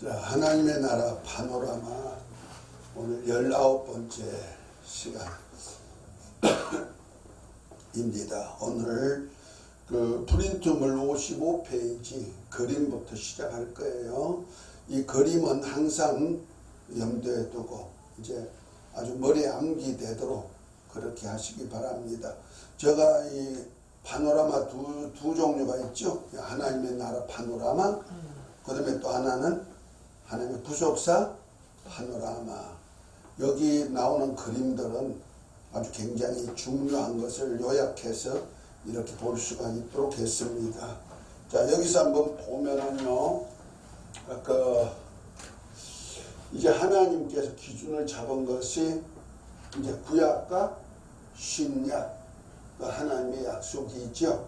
자, 하나님의 나라 파노라마 오늘 19번째 시간입니다. 오늘 그 프린트물 55페이지 그림부터 시작할 거예요. 이 그림은 항상 염두에 두고 이제 아주 머리에 암기되도록 그렇게 하시기 바랍니다. 제가 이 파노라마 두 종류가 있죠. 하나님의 나라 파노라마, 그 다음에 또 하나는 하나님의 구속사 파노라마. 여기 나오는 그림들은 아주 굉장히 중요한 것을 요약해서 이렇게 볼 수가 있도록 했습니다. 자, 여기서 한번 보면은요, 이제 하나님께서 기준을 잡은 것이 이제 구약과 신약, 하나님의 약속이 있죠.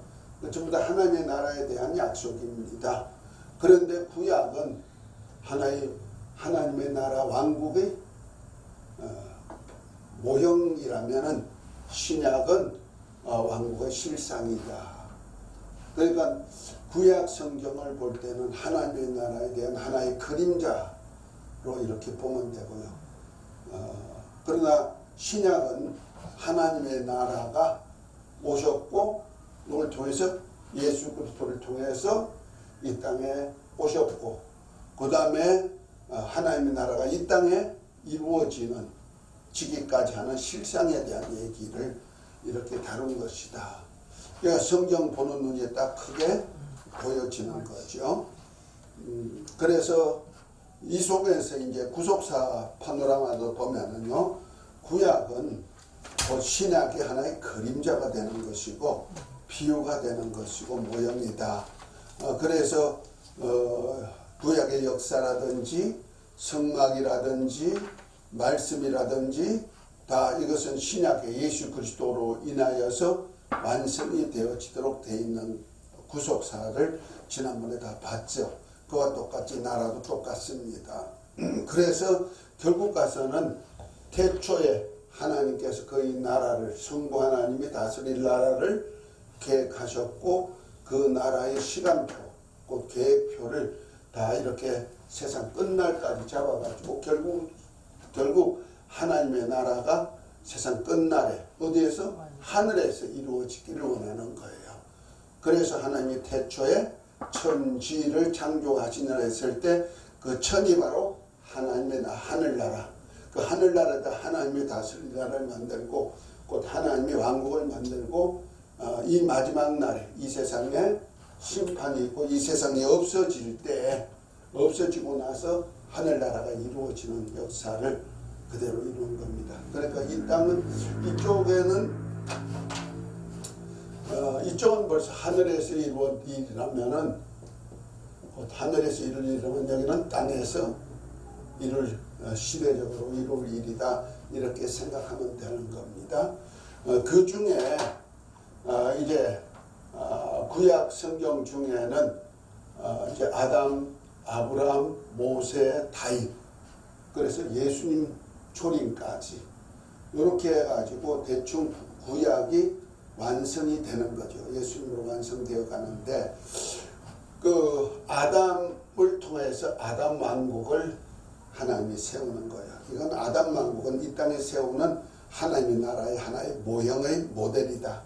전부 다 하나님의 나라에 대한 약속입니다. 그런데 구약은 하나님의 나라 왕국의 모형이라면은 신약은 왕국의 실상이다. 그러니까 구약 성경을 볼 때는 하나님의 나라에 대한 하나의 그림자로 이렇게 보면 되고요. 그러나 신약은 하나님의 나라가 오셨고 이걸 통해서 예수 그리스도를 통해서 이 땅에 오셨고 그 다음에 하나님의 나라가 이 땅에 이루어지는 지기까지 하는 실상에 대한 얘기를 이렇게 다룬 것이다. 그러니까 성경 보는 눈이 딱 크게 보여지는 거죠. 그래서 이 속에서 이제 구속사 파노라마도 보면은요, 구약은 곧 신약의 하나의 그림자가 되는 것이고 비유가 되는 것이고 모형이다. 그래서 구약의 역사라든지 성막이라든지 말씀이라든지 다 이것은 신약의 예수 그리스도로 인하여서 완성이 되어지도록 되어 있는 구속사를 지난번에 다 봤죠. 그와 똑같이 나라도 똑같습니다. 그래서 결국 가서는 태초에 하나님께서 거의 나라를 성부 하나님이 다스릴 나라를 계획하셨고 그 나라의 시간표, 그 계획표를 다 이렇게 세상 끝날까지 잡아가지고 결국 하나님의 나라가 세상 끝날에 어디에서? 하늘에서 이루어지기를 원하는 거예요. 그래서 하나님이 태초에 천지를 창조하시느라 했을 때 그 천이 바로 하나님의 하늘나라, 그 하늘나라에다 하나님의 다스릴 나라를 만들고 곧 하나님의 왕국을 만들고 이 마지막 날에 이 세상에 심판이 있고 이 세상이 없어지고 나서 하늘나라가 이루어지는 역사를 그대로 이루는 겁니다. 그러니까 이 땅은 이쪽은 벌써 하늘에서 이루어진 일이라면은 하늘에서 이룰 일이라면 여기는 땅에서 시대적으로 이룰 일이다. 이렇게 생각하면 되는 겁니다. 그 중에 이제 구약 성경 중에는 이제 아담, 아브라함, 모세, 다윗, 그래서 예수님 초림까지 이렇게 해가지고 대충 구약이 완성이 되는 거죠. 예수님으로 완성되어 가는데 그 아담을 통해서 아담 왕국을 하나님이 세우는 거예요. 이건 아담 왕국은 이 땅에 세우는 하나님의 나라의 하나의 모형의 모델이다.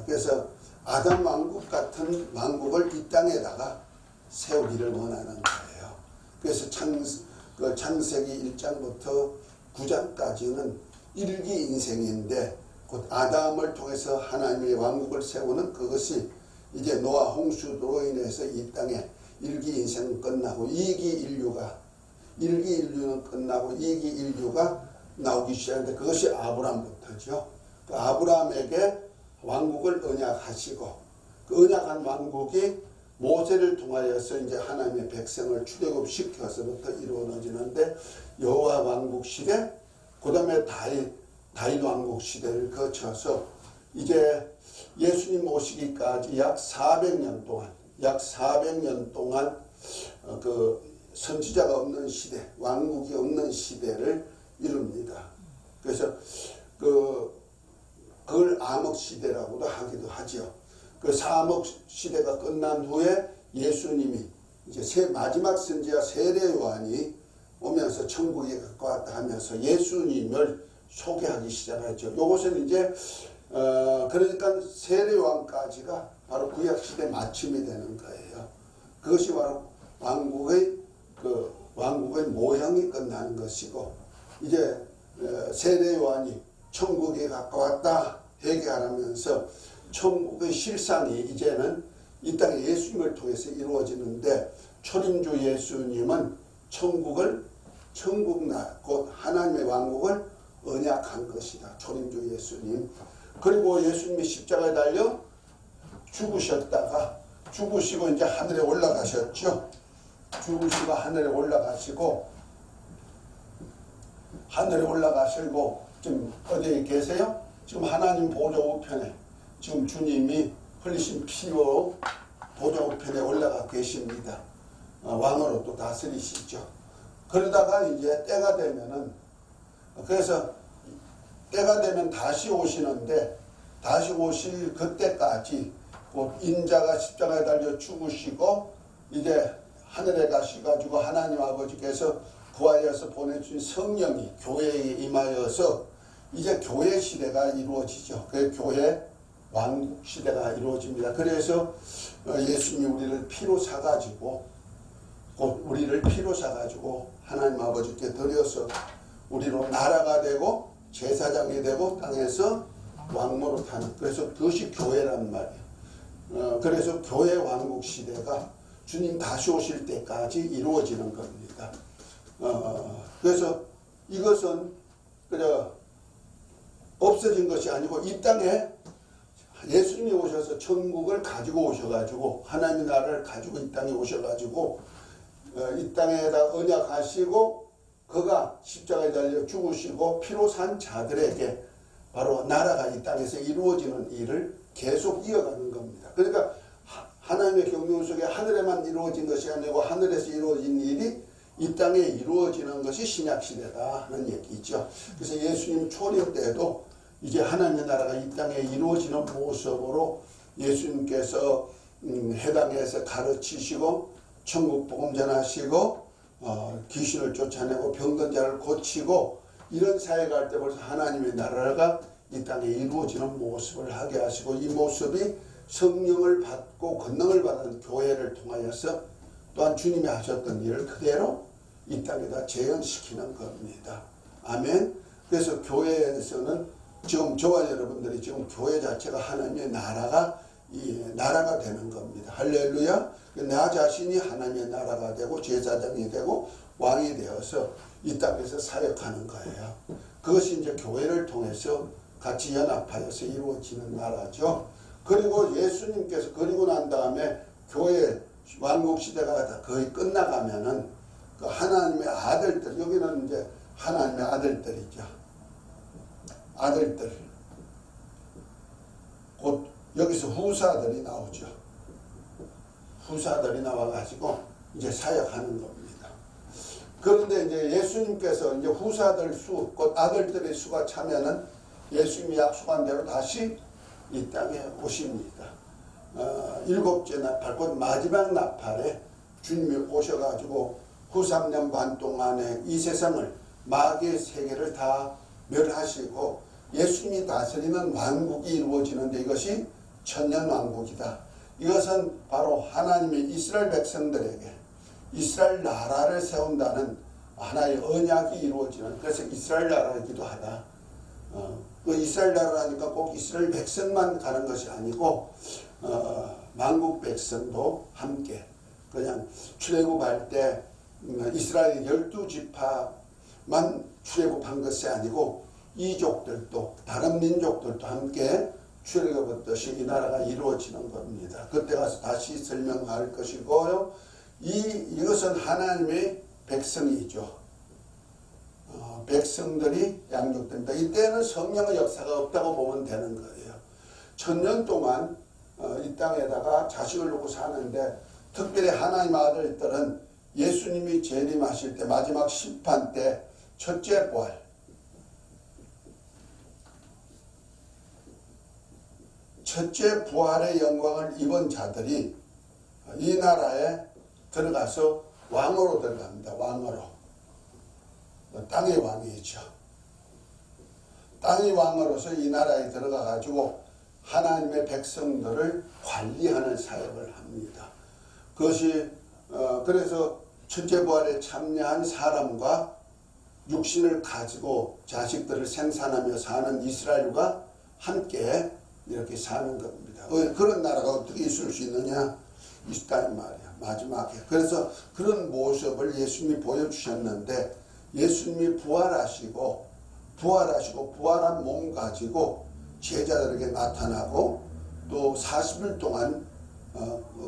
그래서 아담 왕국 같은 왕국을 이 땅에다가 세우기를 원하는 거예요. 그래서 창세기 1장부터 9장까지는 일기 인생인데 곧 아담을 통해서 하나님의 왕국을 세우는 그것이 이제 노아 홍수로 인해서 이 땅에 일기 인생은 끝나고 일기 인류는 끝나고 이기 인류가 나오기 시작하는데 그것이 아브라함부터죠. 그 아브라함에게 왕국을 언약하시고 그 언약한 왕국이 모세를 통하여서 이제 하나님의 백성을 출애굽시켜서부터 이루어지는데 여호와 왕국 시대, 그 다음에 다윗 왕국 시대를 거쳐서 이제 예수님 오시기까지 약 400년 동안 그 선지자가 없는 시대, 왕국이 없는 시대를 이룹니다. 그래서 그걸 암흑 시대라고도 하기도 하죠. 그 사암흑 시대가 끝난 후에 예수님이 이제 마지막 선지자 세례 요한이 오면서 천국에 가까웠다 하면서 예수님을 소개하기 시작했죠. 요것은 이제 그러니까 세례 요한까지가 바로 구약 시대 마침이 되는 거예요. 그것이 바로 왕국의 모형이 끝나는 것이고, 이제 세례 요한이 천국에 가까웠다 회개하면서 천국의 실상이 이제는 이 땅에 예수님을 통해서 이루어지는데, 초림주 예수님은 곧 하나님의 왕국을 언약한 것이다. 초림주 예수님. 그리고 예수님이 십자가에 달려 죽으시고 이제 하늘에 올라가셨죠. 죽으시고 하늘에 올라가시고 지금 어디에 계세요? 지금 하나님 보좌 우편에 지금 주님이 흘리신 피로 보좌 우편에 올라가 계십니다. 왕으로 또 다스리시죠. 그러다가 이제 때가 되면 다시 오시는데, 다시 오실 그때까지 곧 인자가 십자가에 달려 죽으시고 이제 하늘에 가셔가지고 하나님 아버지께서 구하여서 보내주신 성령이 교회에 임하여서 이제 교회 시대가 이루어지죠. 그 교회 왕국 시대가 이루어집니다. 그래서 예수님이 우리를 피로 사가지고 하나님 아버지께 드려서 우리로 나라가 되고 제사장이 되고 땅에서 왕모로 타는, 그래서 그것이 교회란 말이에요. 그래서 교회 왕국 시대가 주님 다시 오실 때까지 이루어지는 겁니다. 그래서 이것은 그저 없어진 것이 아니고 이 땅에 예수님이 오셔서 천국을 가지고 오셔가지고 하나님의 나라를 가지고 이 땅에 오셔가지고 이 땅에다 언약하시고 그가 십자가에 달려 죽으시고 피로 산 자들에게 바로 나라가 이 땅에서 이루어지는 일을 계속 이어가는 겁니다. 그러니까 하나님의 경륜 속에 하늘에만 이루어진 것이 아니고 하늘에서 이루어진 일이 이 땅에 이루어지는 것이 신약시대다 하는 얘기죠. 그래서 예수님 초림 때도 이제 하나님의 나라가 이 땅에 이루어지는 모습으로 예수님께서 해당에서 가르치시고 천국 복음 전하시고 귀신을 쫓아내고 병든 자를 고치고 이런 사회가 할 때 벌써 하나님의 나라가 이 땅에 이루어지는 모습을 하게 하시고, 이 모습이 성령을 받고 권능을 받은 교회를 통하여서 또한 주님이 하셨던 일을 그대로 이 땅에다 재현시키는 겁니다. 아멘. 그래서 교회에서는 지금 저와 여러분들이 지금 교회 자체가 하나님의 나라가 되는 겁니다. 할렐루야. 나 자신이 하나님의 나라가 되고 제사장이 되고 왕이 되어서 이 땅에서 사역하는 거예요. 그것이 이제 교회를 통해서 같이 연합하여서 이루어지는 나라죠. 그리고 예수님께서 그리고 난 다음에 교회 왕국 시대가 다 거의 끝나가면은 그 하나님의 아들들, 여기는 이제 하나님의 아들들이죠. 아들들. 곧 여기서 후사들이 나오죠. 후사들이 나와가지고 이제 사역하는 겁니다. 그런데 이제 예수님께서 이제 후사들 수, 곧 아들들의 수가 차면은 예수님이 약속한 대로 다시 이 땅에 오십니다. 일곱째 나팔, 곧 마지막 나팔에 주님이 오셔가지고 후 3년 반 동안에 이 세상을, 마귀의 세계를 다 멸하시고 예수님이 다스리는 왕국이 이루어지는데 이것이 천년왕국이다. 이것은 바로 하나님의 이스라엘 백성들에게 이스라엘 나라를 세운다는 하나의 언약이 이루어지는, 그래서 이스라엘 나라이기도 하다. 그 이스라엘 나라라니까 꼭 이스라엘 백성만 가는 것이 아니고 만국 백성도 함께, 그냥 출애굽할 때 이스라엘 12지파만 출애굽한 것이 아니고 이족들도 다른 민족들도 함께 출애굽했듯이 이 나라가 이루어지는 겁니다. 그때 가서 다시 설명할 것이고요. 이것은 하나님의 백성이죠. 백성들이 양육됩니다. 이때는 성령의 역사가 없다고 보면 되는 거예요. 1000년 동안 이 땅에다가 자식을 놓고 사는데, 특별히 하나님 아들들은 예수님이 재림하실 때 마지막 심판 때 첫째 부활, 첫째 부활의 영광을 입은 자들이 이 나라에 들어가서 왕으로 들어갑니다. 왕으로. 땅의 왕이죠. 땅의 왕으로서 이 나라에 들어가 가지고 하나님의 백성들을 관리하는 사역을 합니다. 그것이 그래서 첫째 부활에 참여한 사람과 육신을 가지고 자식들을 생산하며 사는 이스라엘과 함께 이렇게 사는 겁니다. 그런 나라가 어떻게 있을 수 있느냐? 있단 말이야. 마지막에. 그래서 그런 모습을 예수님이 보여주셨는데 예수님이 부활하시고 부활한 몸 가지고 제자들에게 나타나고 또 40일 동안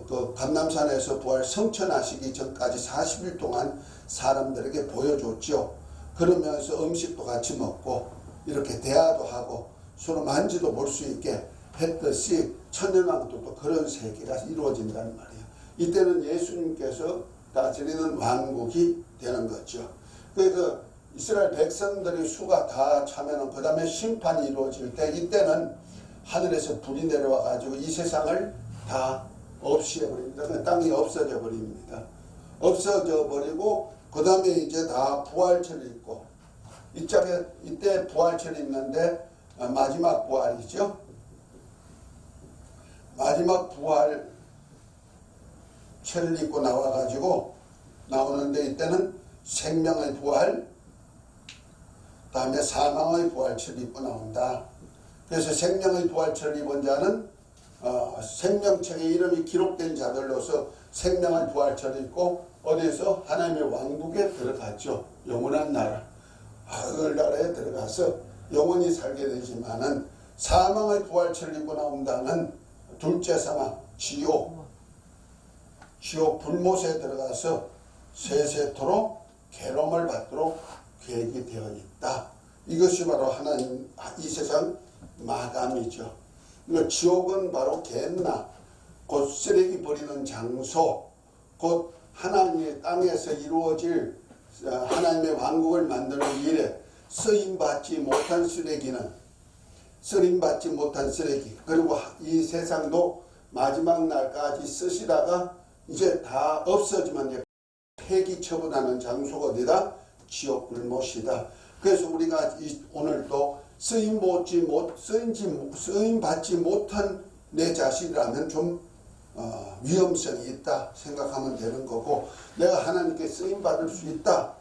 그 감람산에서 부활 성천하시기 전까지 40일 동안 사람들에게 보여줬죠. 그러면서 음식도 같이 먹고 이렇게 대화도 하고 서로 만지도 볼 수 있게 했듯이 천년왕국도 그런 세계가 이루어진다는 말이에요. 이때는 예수님께서 다스리는 왕국이 되는 거죠. 그래서 이스라엘 백성들의 수가 다 차면은 그 다음에 심판이 이루어질 때 이때는 하늘에서 불이 내려와 가지고 이 세상을 다 없애버립니다. 그 땅이 없어져 버립니다. 없어져 버리고 그 다음에 이제 다 부활체를 입고 이때 부활체를 입는데 마지막 부활이죠. 마지막 부활체를 입고 나와가지고 나오는데 이때는 생명의 부활, 다음에 사망의 부활체를 입고 나온다. 그래서 생명의 부활체를 입은 자는 생명책에 이름이 기록된 자들로서 생명의 부활체를 입고 어디에서 하나님의 왕국에 들어갔죠. 영원한 나라, 하늘나라에 들어가서 영원히 살게 되지만은 사망의 부활체를 입고 나온다는 둘째 사망, 지옥 불못에 들어가서 세세토록 괴로움을 받도록 계획이 되어 있다. 이것이 바로 하나님 이 세상 마감이죠. 지옥은 바로 겟나, 곧 쓰레기 버리는 장소, 곧 하나님의 땅에서 이루어질 하나님의 왕국을 만드는 일에 쓰임받지 못한 쓰레기, 그리고 이 세상도 마지막 날까지 쓰시다가 이제 다 없어지면 이제 폐기 처분하는 장소가 어디다? 지옥 불못이다. 그래서 우리가 오늘도 쓰임받지 못한 내 자신이라면 좀 위험성이 있다 생각하면 되는 거고, 내가 하나님께 쓰임받을 수 있다.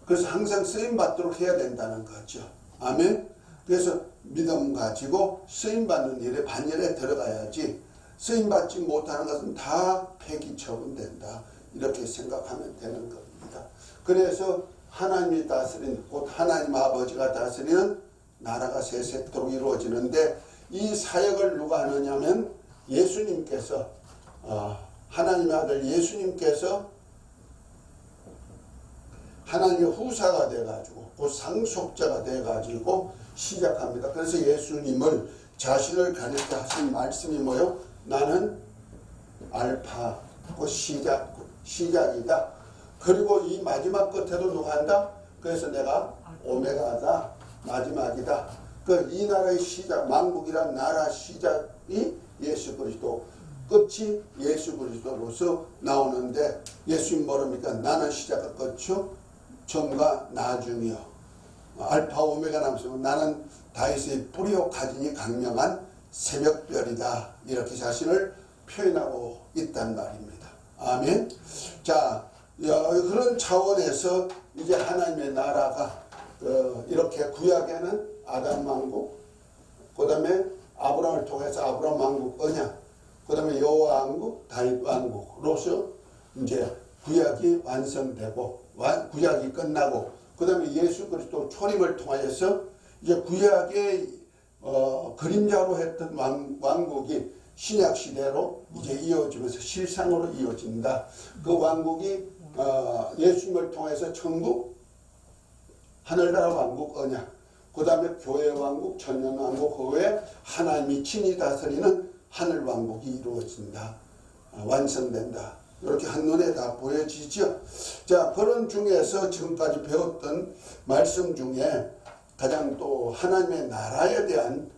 그래서 항상 쓰임받도록 해야 된다는 거죠. 아멘. 그래서 믿음 가지고 쓰임받는 일에 반열에 들어가야지, 쓰임받지 못하는 것은 다 폐기 처분된다. 이렇게 생각하면 되는 겁니다. 그래서 하나님이 다스리는, 곧 하나님 아버지가 다스리는 나라가 세세토록 이루어지는데, 이 사역을 누가 하느냐면 예수님께서, 하나님의 아들 예수님께서 하나님의 후사가 돼가지고 곧 상속자가 돼가지고 시작합니다. 그래서 예수님을 자신을 가리켜 하신 말씀이 뭐요? 나는 알파, 곧 시작이다. 그리고 이 마지막 끝에도 누가 한다? 그래서 내가 오메가다, 마지막이다. 이 나라의 시작, 만국이란 나라 시작이 예수 그리스도, 끝이 예수 그리스도로서 나오는데, 예수님 모릅니까? 나는 시작과 끝이요, 전과 나중이요, 알파 오메가 나면서 나는 다윗의 뿌리요 가진이 강명한 새벽별이다. 이렇게 자신을 표현하고 있단 말입니다. 아멘. 자, 그런 차원에서 이제 하나님의 나라가 이렇게 구약에는 아담 왕국, 그 다음에 아브라함을 통해서 아브라함 왕국 언약, 그 다음에 여호와 왕국, 다윗 왕국으로서 이제 구약이 완성되고 구약이 끝나고, 그 다음에 예수 그리스도 초림을 통하여서 이제 구약의 그림자로 했던 왕국이 신약 시대로 이제 이어지면서 실상으로 이어진다. 그 왕국이 예수님을 통해서 천국, 하늘나라 왕국 언약, 그 다음에 교회 왕국, 천년 왕국, 그 외에 하나님이 친히 다스리는 하늘 왕국이 이루어진다. 완성된다. 이렇게 한눈에 다 보여지죠. 자, 그런 중에서 지금까지 배웠던 말씀 중에 가장 또 하나님의 나라에 대한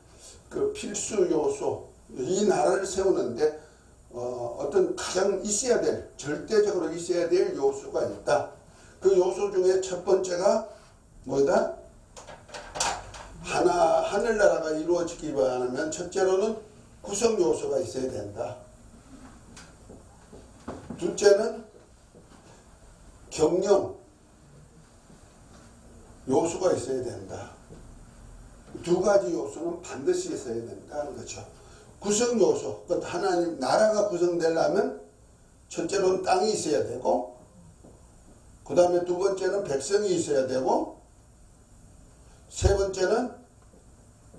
그 필수 요소, 이 나라를 세우는데 어떤 가장 있어야 될, 절대적으로 있어야 될 요소가 있다. 그 요소 중에 첫 번째가 뭐다? 하늘나라가 이루어지기 바라면 첫째로는 구성 요소가 있어야 된다. 둘째는 경영 요소가 있어야 된다. 두 가지 요소는 반드시 있어야 된다는 거죠. 구성 요소, 하나님 나라가 구성되려면 첫째로는 땅이 있어야 되고, 그 다음에 두 번째는 백성이 있어야 되고, 세 번째는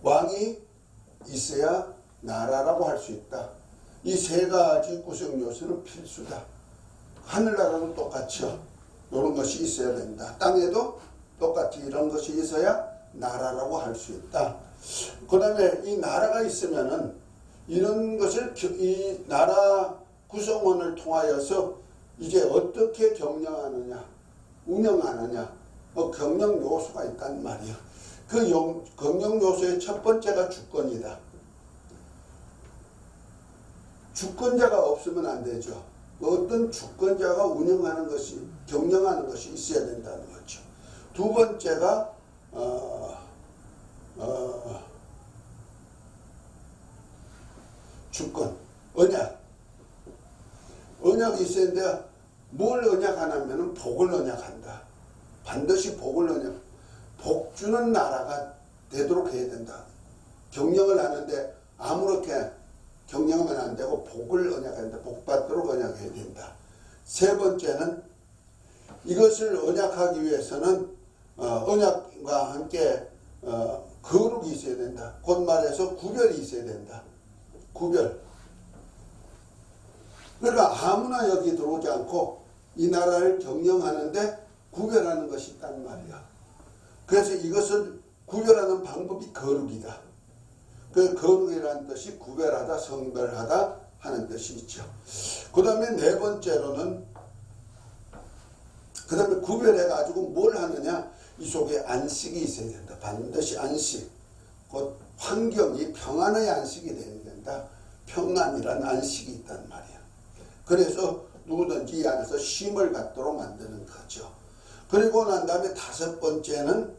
왕이 있어야 나라라고 할 수 있다. 이 세 가지 구성 요소는 필수다. 하늘나라는 똑같죠. 이런 것이 있어야 된다. 땅에도 똑같이 이런 것이 있어야 나라라고 할 수 있다. 그 다음에 이 나라가 있으면은 이런 것을 이 나라 구성원을 통하여서 이제 어떻게 경영하느냐, 운영하느냐, 경영 요소가 있단 말이야. 그 경영 요소의 첫 번째가 주권이다. 주권자가 없으면 안 되죠. 어떤 주권자가 운영하는 것이, 경영하는 것이 있어야 된다는 거죠. 두 번째가 주권, 언약. 언약이 있어야 되는데 뭘 언약하냐면 복을 언약한다. 반드시 복을 언약. 복 주는 나라가 되도록 해야 된다. 경영을 하는데 아무렇게 경영하면 안 되고 복을 언약해야 된다. 복 받도록 언약해야 된다. 세 번째는 이것을 언약하기 위해서는 언약과 함께 거룩이 있어야 된다. 곧 말해서 구별이 있어야 된다. 구별. 그러니까 아무나 여기 들어오지 않고 이 나라를 경영하는데 구별하는 것이 있단 말이야. 그래서 이것을 구별하는 방법이 거룩이다. 그 거룩이라는 뜻이 구별하다, 성별하다 하는 뜻이 있죠. 그 다음에 네 번째로는, 그 다음에 구별해가지고 뭘 하느냐, 이 속에 안식이 있어야 된다. 반드시 안식. 곧 환경이 평안의 안식이 되어야 된다. 평안이란 안식이 있단 말이야. 그래서 누구든지 이 안에서 쉼을 갖도록 만드는 거죠. 그리고 난 다음에 다섯 번째는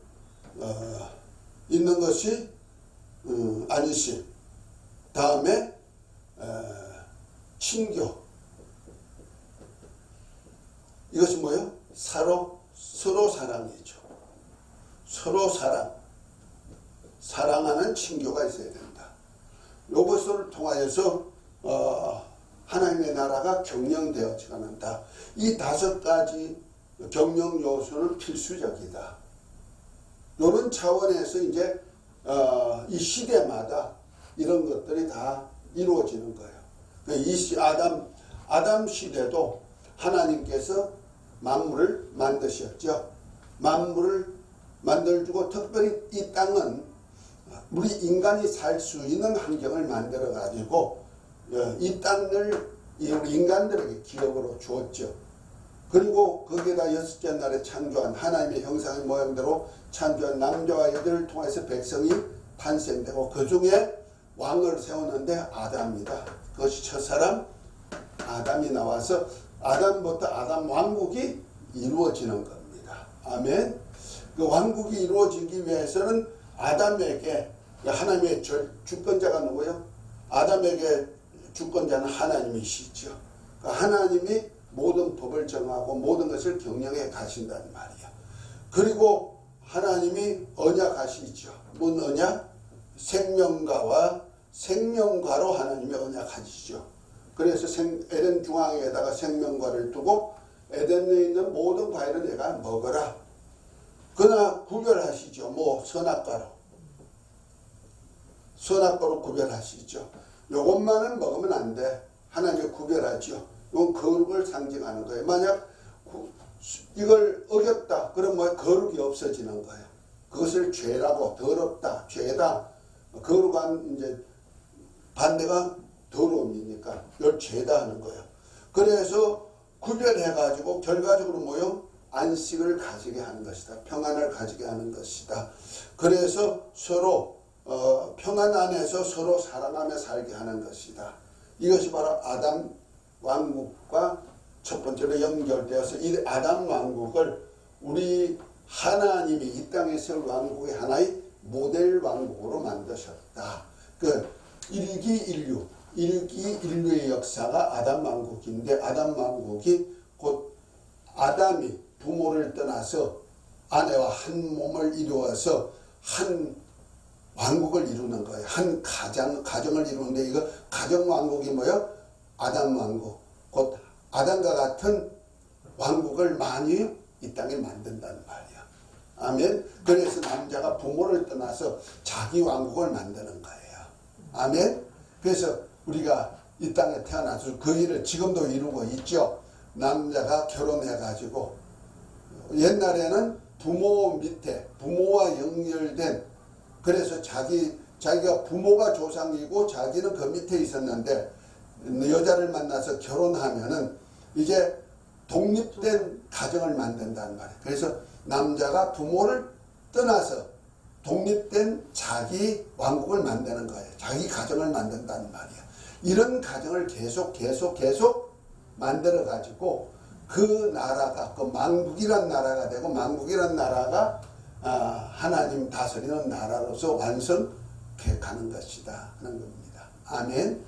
있는 것이 안심. 다음에 친교. 이것이 뭐예요? 서로 사랑이죠. 서로 사랑하는 친교가 있어야 된다. 이것을 통하여서 하나님의 나라가 경영되어지가 한다. 이 다섯 가지 경영 요소는 필수적이다. 이런 차원에서 이제 이 시대마다 이런 것들이 다 이루어지는 거예요. 이 아담 시대도 하나님께서 만물을 만드셨죠. 만물을 만들어주고 특별히 이 땅은 우리 인간이 살 수 있는 환경을 만들어 가지고 이 땅을 인간들에게 기업으로 주었죠. 그리고 거기에다 여섯째 날에 창조한 하나님의 형상의 모양대로 창조한 남자와 여자를 통해서 백성이 탄생되고 그 중에 왕을 세우는데 아담이다. 그것이 첫사람 아담이 나와서 아담부터 아담 왕국이 이루어지는 겁니다. 아멘. 그 왕국이 이루어지기 위해서는 아담에게 하나님의 주권자가 누구요? 아담에게 주권자는 하나님이시죠. 하나님이 모든 법을 정하고 모든 것을 경영해 가신다는 말이야. 그리고 하나님이 언약하시죠. 뭔 언약? 생명과와 생명과로 하나님이 언약하시죠. 그래서 에덴 중앙에다가 생명과를 두고 에덴에 있는 모든 과일은 내가 먹어라. 그러나 구별하시죠. 뭐 선악과로 구별하시죠. 요것만은 먹으면 안 돼. 하나님이 구별하죠. 이건 거룩을 상징하는 거예요. 만약 이걸 어겼다 그럼 뭐 거룩이 없어지는 거예요. 그것을 죄라고, 더럽다, 죄다. 거룩한 이제 반대가 더러움이니까 이걸 죄다 하는 거예요. 그래서 구별해가지고 결과적으로 뭐요? 안식을 가지게 하는 것이다. 평안을 가지게 하는 것이다. 그래서 서로 평안 안에서 서로 사랑하며 살게 하는 것이다. 이것이 바로 아담 왕국과 첫 번째로 연결되어서 이 아담 왕국을 우리 하나님이 이 땅에 세울 왕국의 하나의 모델 왕국으로 만드셨다. 그 일기 인류의 역사가 아담 왕국인데, 아담 왕국이 곧 아담이 부모를 떠나서 아내와 한 몸을 이루어서 한 왕국을 이루는 거예요. 한 가정을 이루는데, 이거 가정 왕국이 뭐예요? 아담 왕국. 곧 아담과 같은 왕국을 많이 이 땅에 만든다는 말이야. 아멘. 그래서 남자가 부모를 떠나서 자기 왕국을 만드는 거예요. 아멘. 그래서 우리가 이 땅에 태어나서 그 일을 지금도 이루고 있죠. 남자가 결혼해 가지고, 옛날에는 부모 밑에 부모와 연결된, 그래서 자기가 부모가 조상이고 자기는 그 밑에 있었는데, 여자를 만나서 결혼하면은 이제 독립된 가정을 만든다는 말이에요. 그래서 남자가 부모를 떠나서 독립된 자기 왕국을 만드는 거예요. 자기 가정을 만든다는 말이에요. 이런 가정을 계속 만들어 가지고 그 나라가, 그 만국이란 나라가 되고, 만국이란 나라가 하나님 다스리는 나라로서 완성해 가는 것이다 하는 겁니다. 아멘.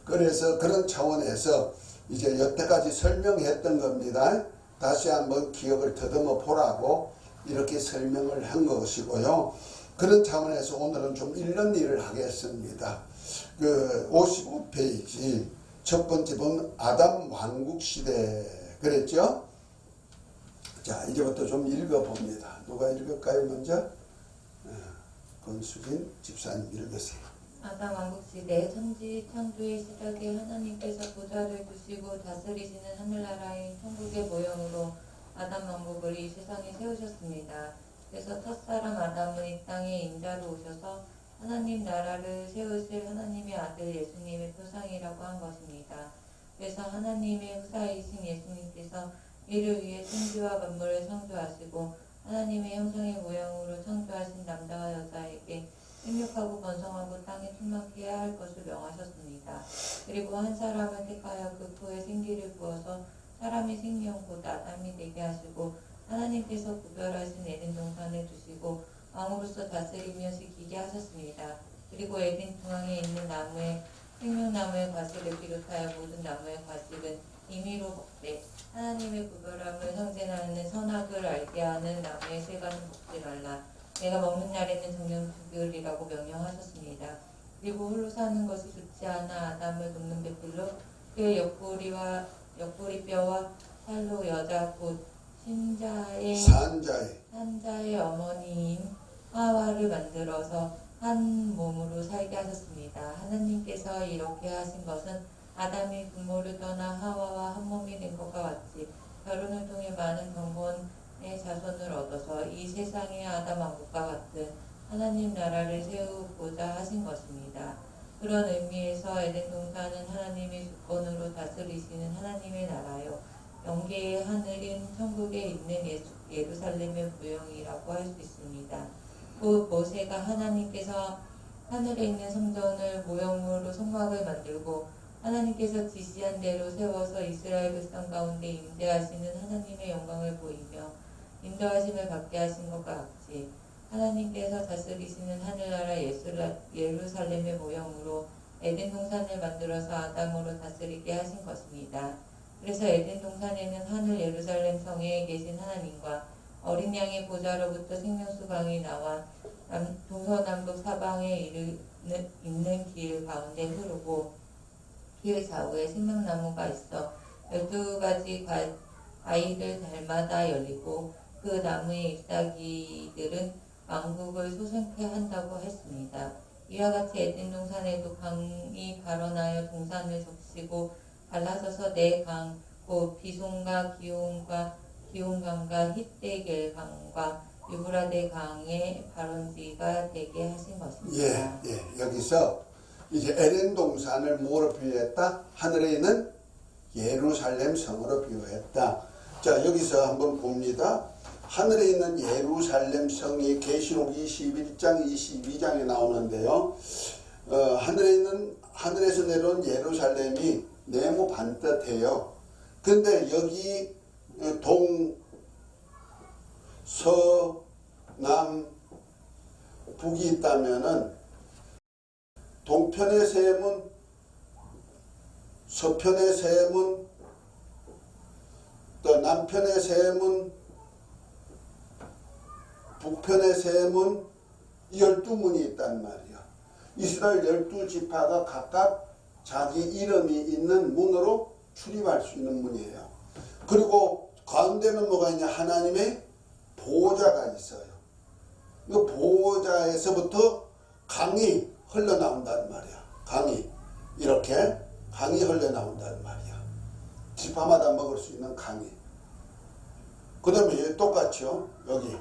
그래서 그런 차원에서 이제 여태까지 설명했던 겁니다. 다시 한번 기억을 더듬어 보라고 이렇게 설명을 한 것이고요. 그런 차원에서 오늘은 좀 읽는 일을 하겠습니다. 그 55페이지 첫 번째 본 아담 왕국 시대 그랬죠? 자, 이제부터 좀 읽어봅니다. 누가 읽을까요, 먼저? 권수진 집사님 읽으세요. 아담 왕국 시대 천지 창조의 시작에 하나님께서 보좌를 두시고 다스리시는 하늘나라인 천국의 모형으로 아담 왕국을 이 세상에 세우셨습니다. 그래서 첫사람 아담은 이 땅에 인자로 오셔서 하나님 나라를 세우실 하나님의 아들 예수님의 표상이라고 한 것입니다. 그래서 하나님의 후사이신 예수님께서 이를 위해 천지와 만물을 창조하시고 하나님의 형상의 모양으로 창조하신 남자와 여자에게 생육하고 번성하고 땅에 충만케 할 것을 명하셨습니다. 그리고 한 사람을 택하여 그 코에 생기를 부어서 사람의 생명 곧 아담이 되게 하시고 하나님께서 구별하신 에덴 동산을 두시고 왕으로서 다스리며 지키게 하셨습니다. 그리고 에덴 중앙에 있는 나무의 생명나무의 과실을 비롯하여 모든 나무의 과실은 임의로 먹되 하나님의 구별함을 상징하는 선악을 알게 하는 나무의 실과는 먹지 말라. 내가 먹는 날에는 정령 죽으리라고 명령하셨습니다. 그리고 홀로 사는 것이 좋지 않아 아담을 돕는 배필로 그의 옆구리뼈와 살로 여자 곧 산자의 어머니인 하와를 만들어서 한 몸으로 살게 하셨습니다. 하나님께서 이렇게 하신 것은 아담이 부모를 떠나 하와와 한 몸이 된 것과 같이 결혼을 통해 많은 경건의 자손을 얻어서 이 세상의 아담 왕국과 같은 하나님 나라를 세우고자 하신 것입니다. 그런 의미에서 에덴 동산은 하나님의 주권으로 다스리시는 하나님의 나라요 영계의 하늘인 천국에 있는 예루살렘의 모형이라고 할 수 있습니다. 곧 모세가 하나님께서 하늘에 있는 성전을 모형으로 성막을 만들고 하나님께서 지시한 대로 세워서 이스라엘 백성 가운데 임재하시는 하나님의 영광을 보이며 인도하심을 받게 하신 것과 같이 하나님께서 다스리시는 하늘나라 예루살렘의 모형으로 에덴 동산을 만들어서 아담으로 다스리게 하신 것입니다. 그래서 에덴 동산에는 하늘 예루살렘 성에 계신 하나님과 어린 양의 보좌로부터 생명수강이 나와 동서남북 사방에 있는 길 가운데 흐르고 길 좌우에 생명나무가 있어 12가지 과일을 달마다 열리고 그 나무의 잎사귀들은 왕국을 소생케 한다고 했습니다. 이와 같이 에덴 동산에도 강이 발원하여 동산을 적시고 갈라서서 네 강, 곧 비손과 기온강과 히데겔강과 유브라데 강의 발원지가 되게 하신 것입니다. 여기서 이제 에덴 동산을 뭐로 비유했다? 하늘에 있는 예루살렘 성으로 비유했다. 자, 여기서 한번 봅니다. 하늘에 있는 예루살렘 성이 계시록 21장 22장에 나오는데요. 하늘에 있는 하늘에서 내려온 예루살렘이 네모 반듯해요. 근데 여기 동, 서, 남, 북이 있다면은 동편의 세 문, 서편의 세 문, 또 남편의 세 문, 북편의 세 문, 12문이 있단 말이야. 이스라엘 12지파가 각각 자기 이름이 있는 문으로 출입할 수 있는 문이에요. 그리고 가운데는 뭐가 있냐? 하나님의 보호자가 있어요. 이 보호자에서부터 강이 흘러나온단 말이야. 강이. 이렇게 강이 흘러나온단 말이야. 지파마다 먹을 수 있는 강이. 그 다음에 똑같죠. 여기.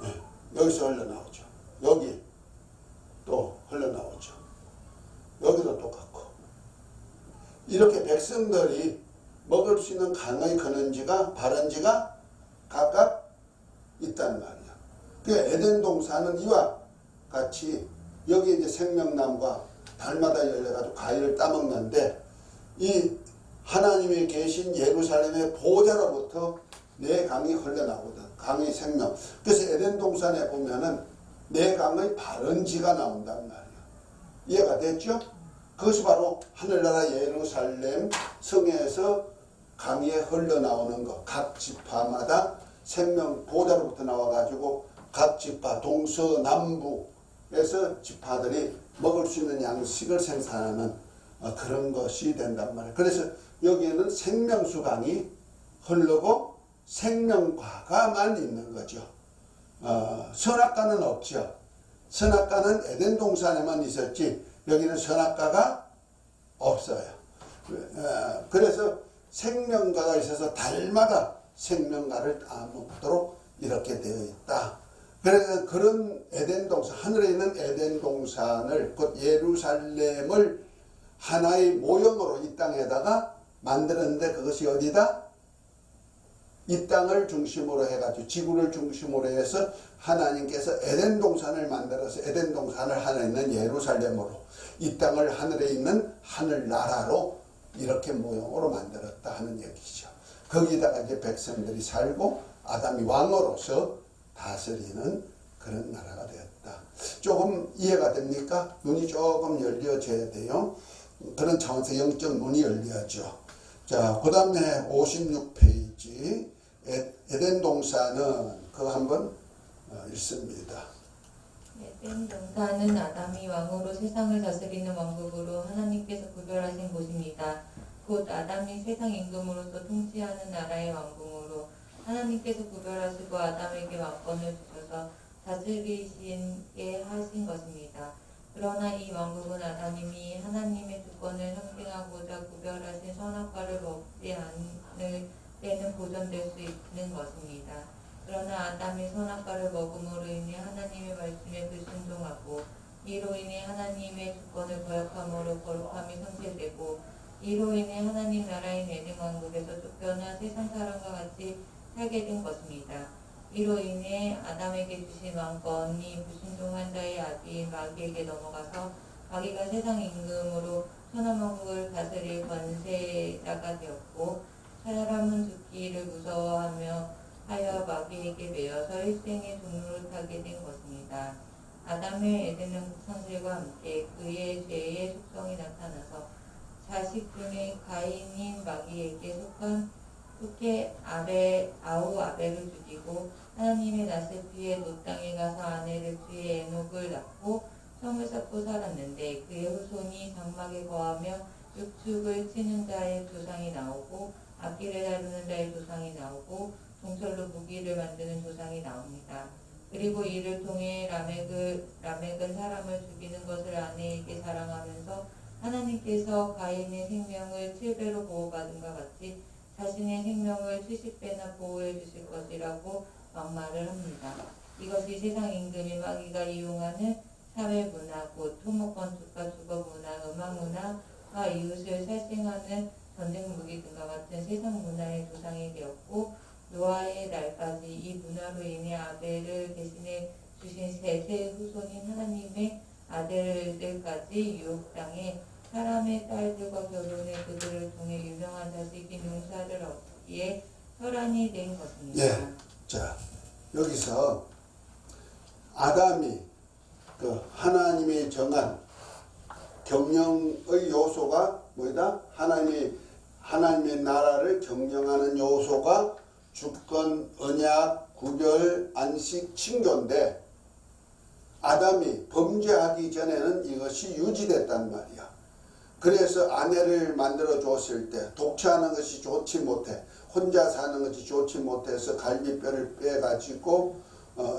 네, 여기서 흘러나오죠. 여기 또 흘러나오죠. 여기도 똑같고. 이렇게 백성들이 먹을 수 있는 강의 근원지가 발원지가 각각 있단 말이야. 그 에덴 동산은 이와 같이 여기 이제 생명나무가 달마다 열려가지고 과일을 따먹는데 이 하나님이 계신 예루살렘의 보호자로부터 네 강이 흘러나오거든. 강의 생명. 그래서 에덴 동산에 보면은 네 강의 발원지가 나온단 말이야. 이해가 됐죠? 그것이 바로 하늘나라 예루살렘 성에서 강에 흘러나오는 것. 각 지파마다 생명 보호자로부터 나와가지고 각 지파 동서남북에서 지파들이 먹을 수 있는 양식을 생산하는 그런 것이 된단 말이에요. 그래서 여기에는 생명수 강이 흐르고 생명과가만 있는 거죠. 선악과는 없죠. 선악과는 에덴 동산에만 있었지 여기는 선악과가 없어요. 그래서 생명과가 있어서 달마다 생명과를 따먹도록 이렇게 되어 있다. 그래서 그런 에덴 동산, 하늘에 있는 에덴 동산을 곧 예루살렘을 하나의 모형으로 이 땅에다가 만드는데 그것이 어디다? 이 땅을 중심으로 해가지고 지구를 중심으로 해서 하나님께서 에덴 동산을 만들어서 에덴 동산을 하늘에 있는 예루살렘으로 이 땅을 하늘에 있는 하늘나라로 이렇게 모형으로 만들었다 하는 얘기죠. 거기다가 이제 백성들이 살고 아담이 왕으로서 다스리는 그런 나라가 되었다. 조금 이해가 됩니까? 눈이 조금 열려져야 돼요. 그런 차원에서 영적 눈이 열려야죠. 자, 그 다음에 56페이지 에덴 동산은 그거 한번 읽습니다. 에덴 동산은 아담이 왕으로 세상을 다스리는 왕국으로 하나님께서 구별하신 곳입니다. 곧 아담이 세상 임금으로서 통치하는 나라의 왕궁으로 하나님께서 구별하시고 아담에게 왕권을 주셔서 다스리시게 하신 것입니다. 그러나 이 왕국은 아담이 하나님의 주권을 상징하고자 구별하신 선악과를 먹지 않을 때는 보존될 수 있는 것입니다. 그러나 아담이 선악과를 먹음으로 인해 하나님의 말씀에 불순종하고 이로 인해 하나님의 주권을 거역함으로 거룩함이 상실되고 이로 인해 하나님 나라인 에덴 왕국에서 쫓겨나 세상 사람과 같이 살게 된 것입니다. 이로 인해 아담에게 주신 왕권이 불순종한 자의 아비인 마귀에게 넘어가서 마귀가 세상 임금으로 천한 왕국을 다스릴 권세자가 되었고 사람은 죽기를 무서워하며 하여 마귀에게 매여서 일생의 종로를 타게 된 것입니다. 아담의 에덴 상실과 함께 그의 죄의 속성이 나타나서 자식 중에 가인인 마귀에게 속해 아우 아벨을 죽이고 하나님의 낯을 피해 롯 땅에 가서 아내를 취해 에녹을 낳고 성을 쌓고 살았는데 그의 후손이 장막에 거하며 육축을 치는 자의 조상이 나오고 악기를 다루는 자의 조상이 나오고 종철로 무기를 만드는 조상이 나옵니다. 그리고 이를 통해 라멕은 사람을 죽이는 것을 아내에게 자랑하면서 하나님께서 가인의 생명을 7배로 보호받은과 같이 자신의 생명을 70배나 보호해 주실 것이라고 막말을 합니다. 이것이 세상 임금인 마귀가 이용하는 사회문화, 곧 토목건축과 주거문화, 음악문화와 이웃을 살생하는 전쟁 무기 등과 같은 세상 문화의 조상이 되었고 노아의 날까지 이 문화로 인해 아벨을 대신해 주신 셋의 후손인 하나님의 아들들까지 유혹당해 사람의 딸들과 결혼해 그들을 통해 유명한 자식인 용사를 얻기에 혈안이 된 것입니다. 예. 자, 여기서 아담이 그 하나님이 정한 경영의 요소가 뭐다? 하나님의 나라를 경영하는 요소가 주권, 언약, 구별, 안식, 친교인데 아담이 범죄하기 전에는 이것이 유지됐단 말이야. 그래서 아내를 만들어 줬을 때 독처하는 것이 좋지 못해, 혼자 사는 것이 좋지 못해서 갈비뼈를 빼가지고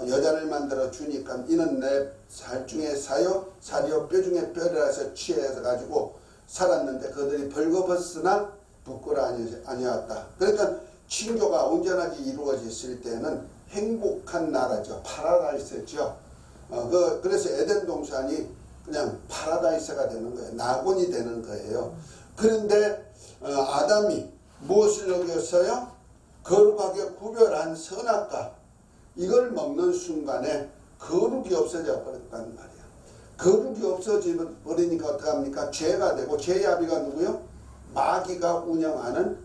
여자를 만들어 주니까 이는 내 살 중에 사요 살이요 뼈 중에 뼈를 해서 취해서 가지고 살았는데 그들이 벌거벗으나 부끄러 아니었다. 그러니까 친교가 온전하게 이루어졌을 때는 행복한 나라죠. 파라다이스죠. 그래서 에덴 동산이 그냥 파라다이스가 되는 거예요. 낙원이 되는 거예요. 그런데 아담이 무엇을 먹였어요? 거룩하게 구별한 선악과 이걸 먹는 순간에 거룩이 없어져 버렸단 말이야. 거룩이 없어져 버리니까 어떡합니까? 죄가 되고 죄의 아비가 누구요? 마귀가 운영하는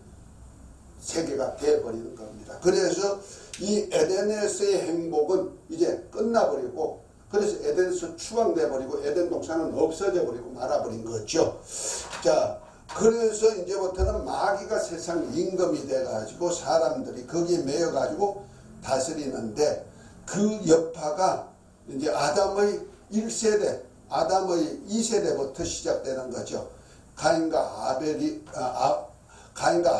세계가 되어버리는 겁니다. 그래서 이 에덴에서의 행복은 이제 끝나버리고 그래서 에덴에서 추방돼버리고 에덴 동산은 없어져 버리고 말아버린 거죠. 자, 그래서 이제부터는 마귀가 세상 임금이 돼가지고 사람들이 거기에 매여가지고 다스리는데 그 여파가 이제 아담의 1세대, 아담의 2세대부터 시작되는 거죠. 가인과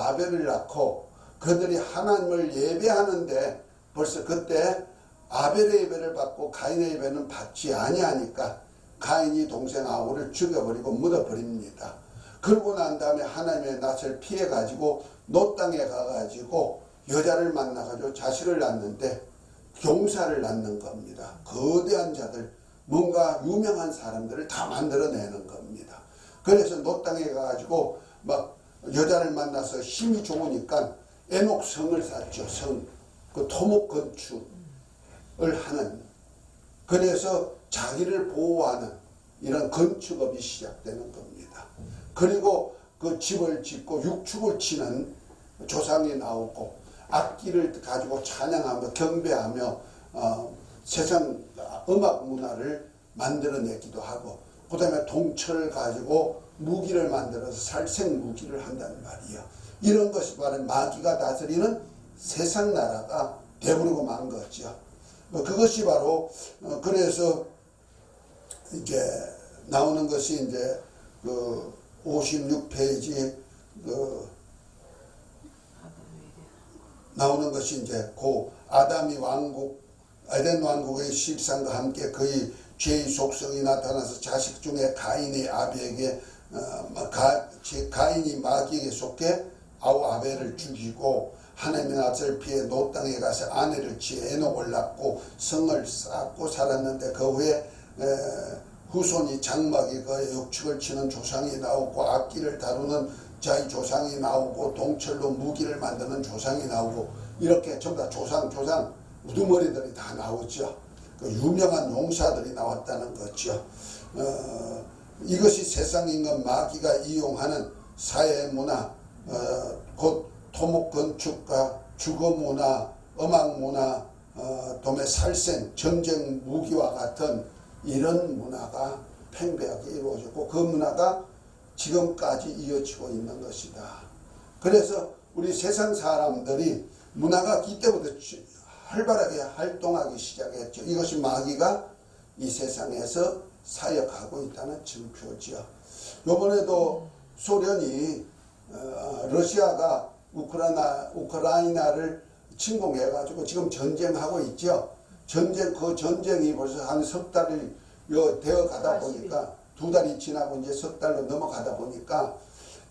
아벨을 낳고 그들이 하나님을 예배하는데 벌써 그때 아벨의 예배를 받고 가인의 예배는 받지 아니하니까 가인이 동생 아벨을 죽여버리고 묻어버립니다. 그러고 난 다음에 하나님의 낯을 피해가지고 노 땅에 가가지고 여자를 만나가지고 자식을 낳는데 용사를 낳는 겁니다. 거대한 자들, 뭔가 유명한 사람들을 다 만들어내는 겁니다. 그래서 노 땅에 가가지고 막 여자를 만나서 힘이 좋으니까 에녹성을 쌓죠. 성, 그 토목 건축을 하는. 그래서 자기를 보호하는 이런 건축업이 시작되는 겁니다. 그리고 그 집을 짓고 육축을 치는 조상이 나오고 악기를 가지고 찬양하며 경배하며 세상 음악 문화를 만들어내기도 하고 그 다음에 동철을 가지고 무기를 만들어서 살생 무기를 한다는 말이에요. 이런 것이 바로 마귀가 다스리는 세상 나라가 되버리고 만 거죠. 그것이 바로 그래서 이제 나오는 것이 이제 그 56페이지 나오는 것이 이제 고 아담이 왕국 에덴 왕국의 실상과 함께 그의 죄의 속성이 나타나서 자식 중에 가인이 아비에게 가인이 마귀에게 속해 아벨을 죽이고 하나님의 낯을 피해 노 땅에 가서 아내를 취해 에녹을 낳고 성을 쌓고 살았는데 그 후에 후손이 장막이 그의 육축을 치는 조상이 나오고 악기를 다루는 자의 조상이 나오고 동철로 무기를 만드는 조상이 나오고 이렇게 전부 다 조상 우두머리들이 다 나오죠. 그 유명한 용사들이 나왔다는 거죠. 이것이 세상 임금 마귀가 이용하는 사회 문화, 곧 토목 건축과 주거 문화, 음악 문화, 도매 살생, 전쟁 무기와 같은 이런 문화가 팽배하게 이루어졌고 그 문화가 지금까지 이어지고 있는 것이다. 그래서 우리 세상 사람들이 문화가 이때부터 활발하게 활동하기 시작했죠. 이것이 마귀가 이 세상에서 사역하고 있다는 증표죠. 이번에도 소련이 러시아가 우크라이나를 침공해가지고 지금 전쟁하고 있죠. 그 전쟁이 벌써 한 석 달이 되어 가다 보니까 2달이 지나고 이제 석 달로 넘어가다 보니까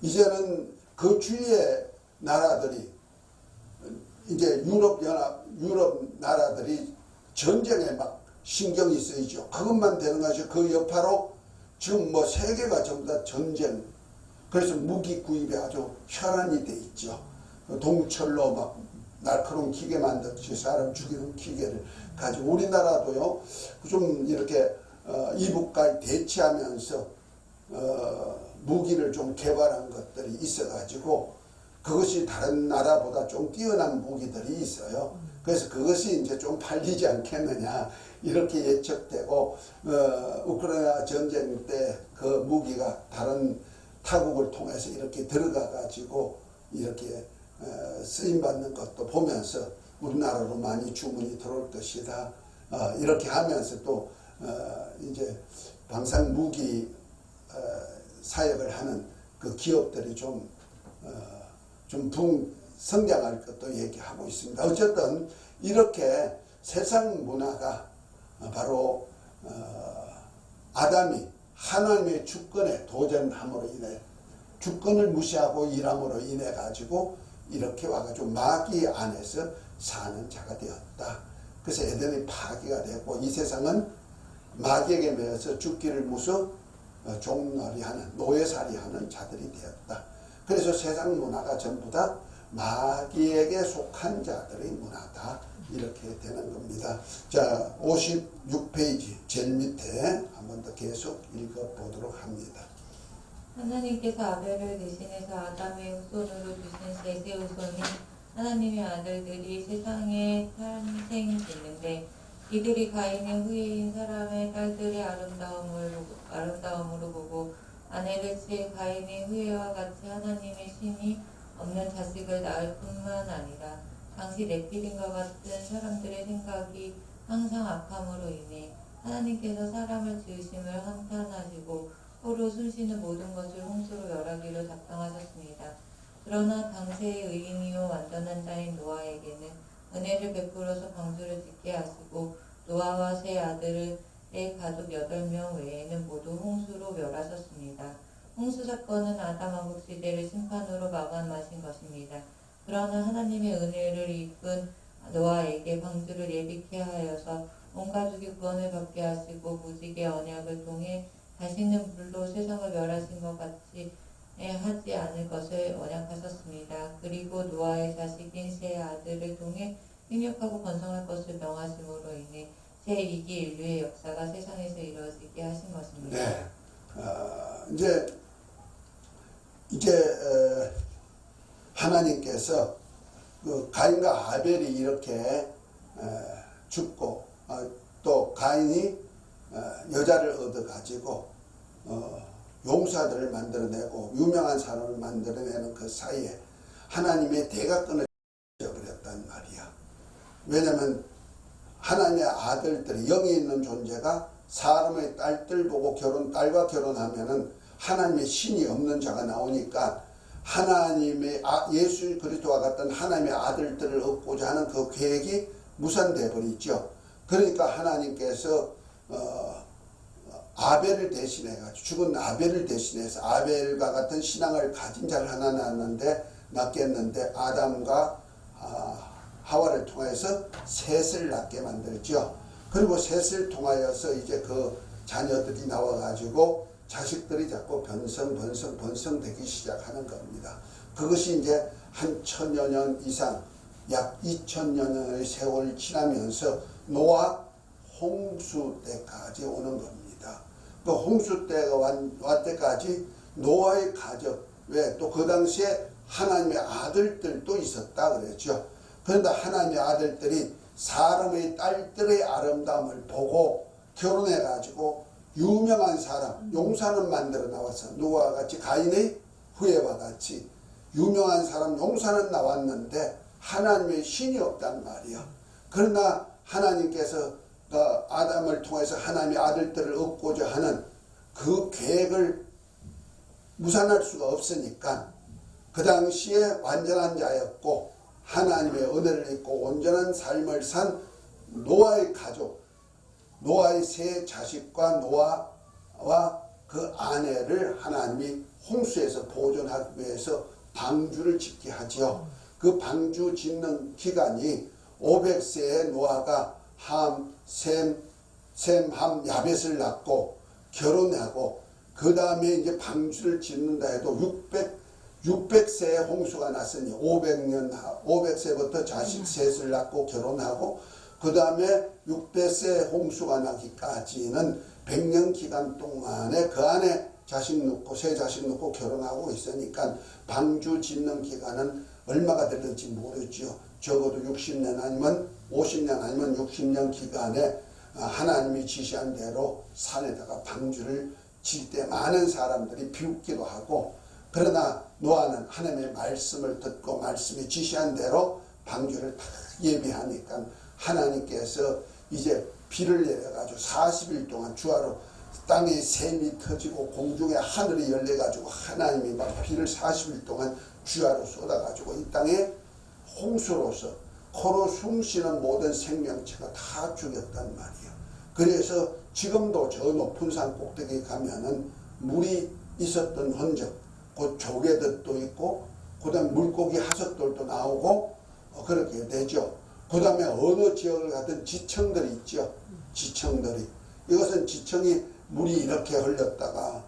이제는 그 주위의 나라들이 이제 유럽 나라들이 전쟁에 막 신경이 쓰이죠. 그것만 되는 것이 그 여파로 지금 뭐 세계가 전부 다 전쟁. 그래서 무기 구입에 아주 혈안이 돼 있죠. 동철로 막 날카로운 기계 만들듯이 사람 죽이는 기계를 가지고 우리나라도요 좀 이렇게 이북과 대치하면서 무기를 좀 개발한 것들이 있어가지고 그것이 다른 나라보다 좀 뛰어난 무기들이 있어요. 그래서 그것이 이제 좀 팔리지 않겠느냐 이렇게 예측되고 우크라이나 전쟁 때 그 무기가 다른 타국을 통해서 이렇게 들어가 가지고 이렇게 쓰임 받는 것도 보면서 우리나라로 많이 주문이 들어올 것이다. 이렇게 하면서 또 이제 방산 무기 사역을 하는 그 기업들이 좀 성장할 것도 얘기하고 있습니다. 어쨌든 이렇게 세상 문화가 바로 아담이 하나님의 주권에 도전함으로 인해 주권을 무시하고 일함으로 인해 가지고 이렇게 와가지고 마귀 안에서 사는 자가 되었다. 그래서 에덴이 파괴가 되고 이 세상은 마귀에게 매여서 죽기를 무서 종놀이하는 노예살이하는 자들이 되었다. 그래서 세상 문화가 전부 다 마귀에게 속한 자들의 문화다. 이렇게 되는 겁니다. 자, 56페이지 제일 밑에 한 번 더 계속 읽어보도록 합니다. 하나님께서 아벨을 대신해서 아담의 후손으로 주신 셋의 후손이 하나님의 아들들이 세상에 탄생됐는데 이들이 가인의 후예인 사람의 딸들의 아름다움으로 보고 아내를 취해 가인의 후예와 같이 하나님의 신이 없는 자식을 낳을 뿐만 아니라 당시 네피림과 같은 사람들의 생각이 항상 악함으로 인해 하나님께서 사람을 지으심을 한탄하시고 서로 숨쉬는 모든 것을 홍수로 멸하기로 작정하셨습니다. 그러나 당시의 의인이요 완전한 자인 노아에게는 은혜를 베풀어서 방주를 짓게 하시고 노아와 세 아들의 가족 8명 외에는 모두 홍수로 멸하셨습니다. 홍수 사건은 아담 왕국 시대를 심판으로 마감하신 것입니다. 그러나 하나님의 은혜를 입은 노아에게 방주를 예비케 하여서 온 가족이 구원을 받게 하시고 무지개 언약을 통해 다시는 불로 세상을 멸하신 것 같이 하지 않을 것을 언약하셨습니다. 그리고 노아의 자식인 세 아들을 통해 생육하고 번성할 것을 명하심으로 인해 제2기 인류의 역사가 세상에서 이루어지게 하신 것입니다. 네, 이제 하나님께서 그 가인과 아벨이 이렇게 죽고 또 가인이 여자를 얻어가지고 용사들을 만들어내고 유명한 사람을 만들어내는 그 사이에 하나님의 대가 끊어져버렸단 말이야. 왜냐하면 하나님의 아들들이 영이 있는 존재가 사람의 딸들 보고 딸과 결혼하면은 하나님의 신이 없는 자가 나오니까 하나님의 예수 그리스도와 같은 하나님의 아들들을 얻고자 하는 그 계획이 무산돼 버리죠. 그러니까 하나님께서 아벨을 대신해가지고 죽은 아벨을 대신해서 아벨과 같은 신앙을 가진 자를 하나 낳겠는데 아담과 하와를 통해서 셋을 낳게 만들죠. 그리고 셋을 통하여서 이제 그 자녀들이 나와가지고 자식들이 자꾸 번성되기 시작하는 겁니다. 그것이 이제 한 1000여 년 이상 약 2000년의 세월이 지나면서 노아 홍수 때까지 오는 겁니다. 그 홍수 때가 왔 때까지 노아의 가족 왜 또 그 당시에 하나님의 아들들도 있었다 그랬죠. 그런데 하나님의 아들들이 사람의 딸들의 아름다움을 보고 결혼해 가지고 유명한 사람 용사는 만들어 나와서 노아와 같이 가인의 후예와 같이 유명한 사람 용사는 나왔는데 하나님의 신이 없단 말이야. 그러나 하나님께서 아담을 통해서 하나님의 아들들을 얻고자 하는 그 계획을 무산할 수가 없으니까 그 당시에 완전한 자였고 하나님의 은혜를 입고 온전한 삶을 산 노아의 가족, 노아의 세 자식과 노아와 그 아내를 하나님이 홍수에서 보존하기 위해서 방주를 짓게 하죠. 그 방주 짓는 기간이 500세의 노아가 함, 셈, 함, 야벳을 낳고 결혼하고 그 다음에 이제 방주를 짓는다 해도 600세의 홍수가 났으니 500세부터 자식 셋을 낳고 결혼하고 그 다음에 600세 홍수가 나기까지는 100년 기간 동안에 그 안에 자식 낳고 새 자식 낳고 결혼하고 있으니까 방주 짓는 기간은 얼마가 될지 모르죠. 적어도 60년 아니면 50년 아니면 60년 기간에 하나님이 지시한 대로 산에다가 방주를 질 때 많은 사람들이 비웃기도 하고, 그러나 노아는 하나님의 말씀을 듣고 말씀이 지시한 대로 방주를 다 예비하니까 하나님께서 이제 비를 내려가지고 40일 동안 주하로 땅에 샘이 터지고 공중에 하늘이 열려가지고 하나님이 막 비를 40일 동안 주하로 쏟아가지고 이 땅에 홍수로서 코로 숨쉬는 모든 생명체가 다 죽였단 말이에요. 그래서 지금도 저 높은 산 꼭대기에 가면은 물이 있었던 흔적, 그 조개들도 있고, 그 다음에 물고기 하석들도 나오고, 그렇게 되죠. 그 다음에 어느 지역을 가든 지청들이 있죠. 지청들이. 이것은 지청이 물이 이렇게 흘렀다가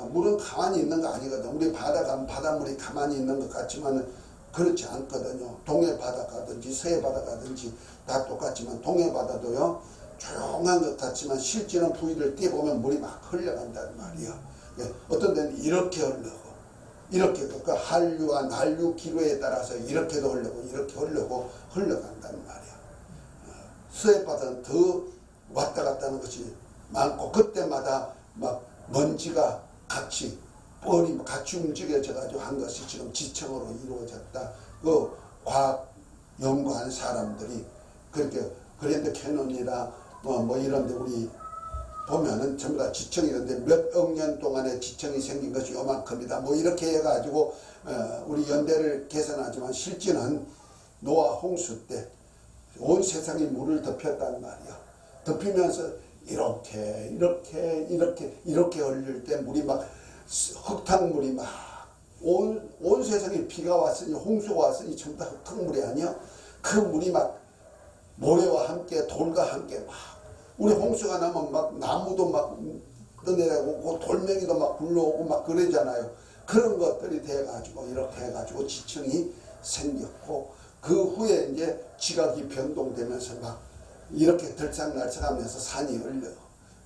물은 가만히 있는 거 아니거든. 우리 바다 가면 바닷물이 가만히 있는 것 같지만 그렇지 않거든요. 동해 바다 가든지 서해 바다 가든지 다 똑같지만 동해 바다도요 조용한 것 같지만 실제는 부위를 떼보면 물이 막 흘러간단 말이야. 어떤 데는 이렇게 흘러고 이렇게 그 한류와 난류 기류에 따라서 이렇게도 흘러고 이렇게 흘러간단 말이야. 서해 바다는 더 왔다 갔다 하는 것이 많고, 그때마다 막 먼지가 같이 뻘이 같이 움직여져 가지고 한 것이 지금 지청으로 이루어졌다. 그 과학 연구한 사람들이 그렇게 그랜드 캐논이나 뭐 이런 데 우리 보면은 전부 다 지청이던데 몇 억 년 동안에 지청이 생긴 것이 요만큼이다. 뭐 이렇게 해가지고 우리 연대를 계산하지만 실제는 노아 홍수 때 온 세상이 물을 덮였단 말이야. 덮이면서 이렇게 흘릴 때 물이 막 흙탕물이 막 온 세상에 비가 왔으니 홍수가 왔으니 전부 다 흙탕물이 아니야. 그 물이 막 모래와 함께 돌과 함께 막 우리 홍수가 나면 막 나무도 막 떠내려오고 돌멩이도 막 굴러오고 막 그러잖아요. 그런 것들이 돼가지고 이렇게 해가지고 지층이 생겼고, 그 후에 이제 지각이 변동되면서 막 이렇게 들락날락하면서 산이 흘려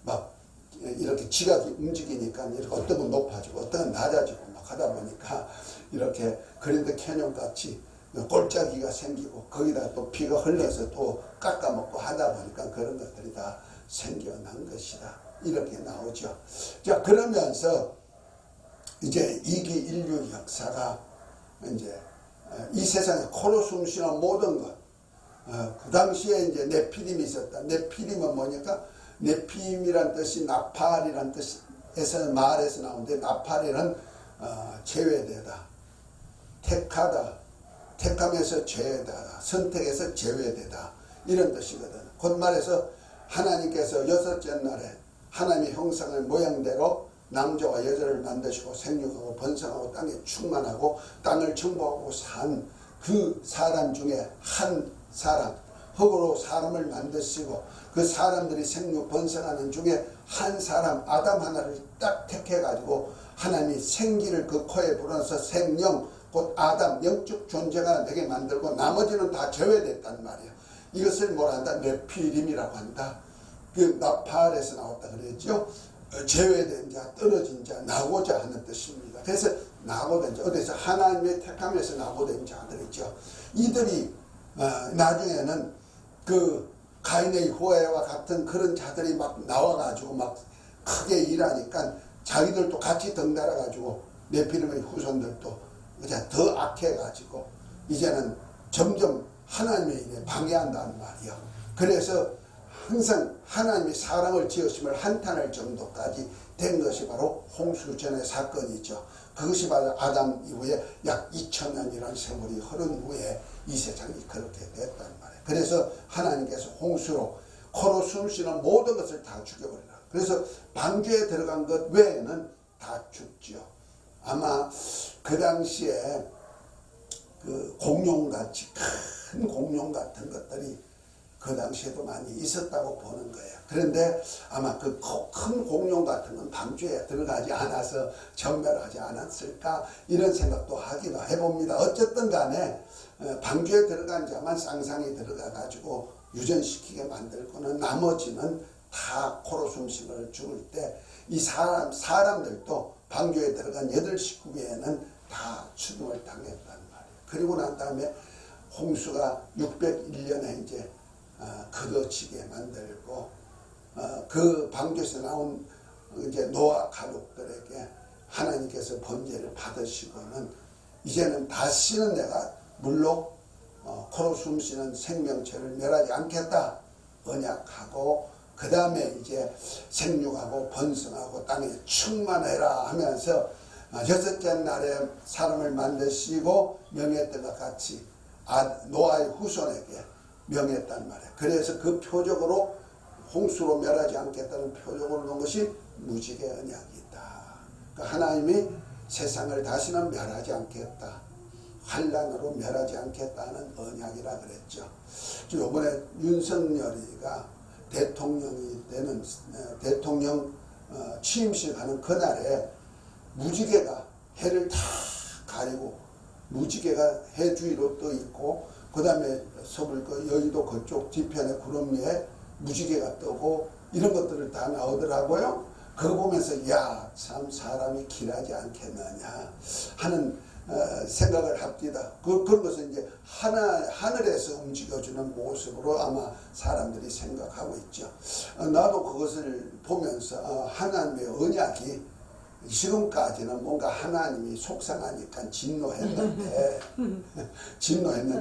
막 이렇게 지각이 움직이니까 이렇게 어떤 건 높아지고 어떤 건 낮아지고 막 하다 보니까 이렇게 그랜드 캐년 같이 골짜기가 생기고 거기다 또 비가 흘러서 또 깎아먹고 하다 보니까 그런 것들이 다 생겨난 것이다. 이렇게 나오죠. 자, 그러면서 이제 이기 인류 역사가 이제 이 세상에 코로 숨쉬는 모든 것, 그 당시에 이제 네피림이 있었다. 네피림은 뭐니까 네피림이란 뜻이 나팔이란 뜻에서 말에서 나오는데, 나팔이란 제외되다, 택하다, 택함에서 제외되다, 선택해서 제외되다 이런 뜻이거든. 곧 말해서 하나님께서 여섯째 날에 하나님의 형상을 모양대로 남자와 여자를 만드시고 생육하고 번성하고 땅에 충만하고 땅을 정복하고 산 그 사람 중에 한 사람, 흙으로 사람을 만드시고 그 사람들이 생육 번성하는 중에 한 사람 아담 하나를 딱 택해가지고 하나님이 생기를 그 코에 불어넣어서 생명 곧 아담 영적 존재가 되게 만들고 나머지는 다 제외됐단 말이야. 이것을 뭐라 한다? 네피림이라고 한다. 그 나팔에서 나왔다 그랬죠. 제외된 자, 떨어진 자, 나고자 하는 뜻입니다. 그래서 나고된 자, 어디서 하나님의 택함에서 나고된 자들이죠. 이들이 나중에는 그 가인의 후회와 같은 그런 자들이 막 나와가지고 막 크게 일하니까 자기들도 같이 덩달아가지고 네피림의 후손들도 이제 더 악해가지고 이제는 점점 하나님의 일에 방해한다는 말이야. 그래서 항상 하나님이 사람을 지으심을 한탄할 정도까지 된 것이 바로 홍수 전의 사건이죠. 그것이 바로 아담 이후에 약 2000년이라는 세월이 흐른 후에 이 세상이 그렇게 됐단 말이에요. 그래서 하나님께서 홍수로 코로 숨쉬는 모든 것을 다 죽여버리라. 그래서 방주에 들어간 것 외에는 다 죽죠. 아마 그 당시에 그 공룡같이 큰 공룡 같은 것들이 그 당시에도 많이 있었다고 보는 거예요. 그런데 아마 그 큰 공룡 같은 건 방주에 들어가지 않아서 전멸하지 않았을까 이런 생각도 하기도 해봅니다. 어쨌든 간에 방주에 들어간 자만 쌍상이 들어가 가지고 유전시키게 만들고는 나머지는 다 코로 숨쉬기를 죽을 때 이 사람들도 방주에 들어간 8식구에는 다 죽음을 당했단 말이에요. 그리고 난 다음에 홍수가 601년에 이제 걷어지게 만들고 그 방주에서 나온 이제 노아 가족들에게 하나님께서 번제를 받으시고는 이제는 다시는 내가 물로 코로 숨쉬는 생명체를 멸하지 않겠다 언약하고 그 다음에 이제 생육하고 번성하고 땅에 충만해라 하면서 6째 날에 사람을 만드시고 명했던 것 같이 노아의 후손에게 명했단 말이에요. 그래서 그 표적으로 홍수로 멸하지 않겠다는 표적으로 놓은 것이 무지개 언약이다. 그러니까 하나님이 세상을 다시는 멸하지 않겠다. 환란으로 멸하지 않겠다는 언약이라 그랬죠. 이번에 윤석열이가 대통령이 되는 대통령 취임식 하는 그날에 무지개가 해를 다 가리고 무지개가 해 주위로 떠 있고 그 다음에 서울그 여의도 그쪽 뒤편에 구름 위에 무지개가 뜨고 이런 것들을 다 나오더라고요. 그거 보면서 야, 참 사람이 길하지 않겠느냐 하는 생각을 합니다. 그런 것은 이제 하늘에서 움직여주는 모습으로 아마 사람들이 생각하고 있죠. 나도 그것을 보면서 하나님의 언약이 지금까지는 뭔가 하나님이 속상하니까 진노했는데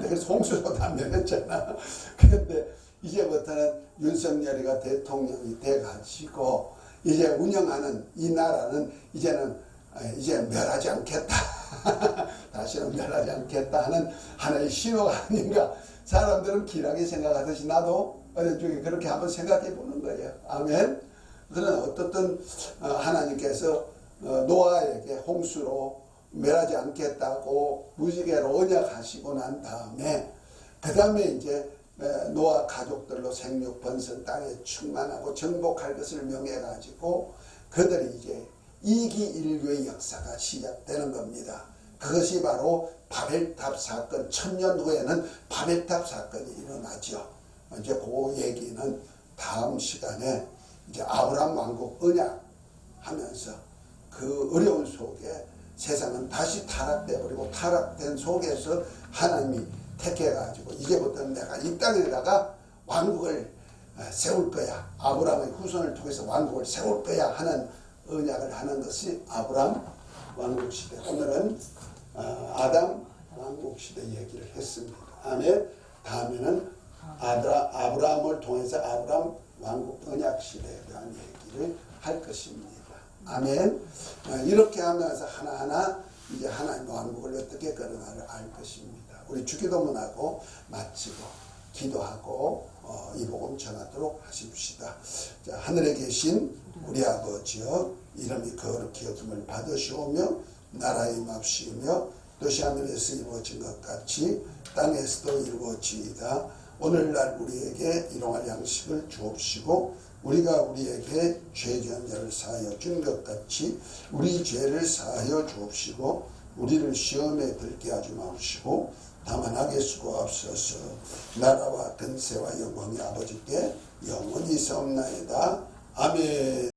그래서 홍수도 다 멸했잖아. 그런데 이제부터는 윤석열이가 대통령이 돼가지고 이제 운영하는 이 나라는 이제 멸하지 않겠다. 다시는 멸하지 않겠다 하는 하나의 신호가 아닌가. 사람들은 길하게 생각하듯이 나도 어느 쪽에 그렇게 한번 생각해 보는 거예요. 아멘. 그러나 어떻든 하나님께서 노아에게 홍수로 멸하지 않겠다고 무지개로 언약하시고 난 다음에 그 다음에 이제 노아 가족들로 생육 번성 땅에 충만하고 정복할 것을 명해가지고 그들이 이제 2기 인류의 역사가 시작되는 겁니다. 그것이 바로 바벨탑 사건, 1000년 후에는 바벨탑 사건이 일어나죠. 이제 그 얘기는 다음 시간에 이제 아브라함 왕국 언약 하면서 그 어려운 속에 세상은 다시 타락돼 버리고 타락된 속에서 하나님이 택해가지고 이제부터는 내가 이 땅에다가 왕국을 세울 거야. 아브라함의 후손을 통해서 왕국을 세울 거야 하는 언약을 하는 것이 아브라함 왕국 시대. 오늘은 아담 왕국 시대 얘기를 했습니다. 아멘. 다음에는 아브라함을 통해서 아브라함 왕국 언약 시대에 대한 얘기를 할 것입니다. 아멘. 이렇게 하면서 하나하나 이제 하나님 왕국을 어떻게 걸어나를 알 것입니다. 우리 주기도문하고 마치고 기도하고 이 복음 전하도록 하십시다. 자, 하늘에 계신 우리 아버지여, 이름이 거룩히 여김을 받으시오며 나라의 맙시며 뜻이 하늘에서 이루어진 것 같이 땅에서도 이루어지이다. 오늘날 우리에게 일용할 양식을 주옵시고 우리가 우리에게 죄지은 자를 사하여 준 것 같이 우리 죄를 사하여 주옵시고 우리를 시험에 들게 하지 마옵시고 다만 악에 수고하옵소서. 나라와 근세와 영광이 아버지께 영원히 사옵나이다. 아멘.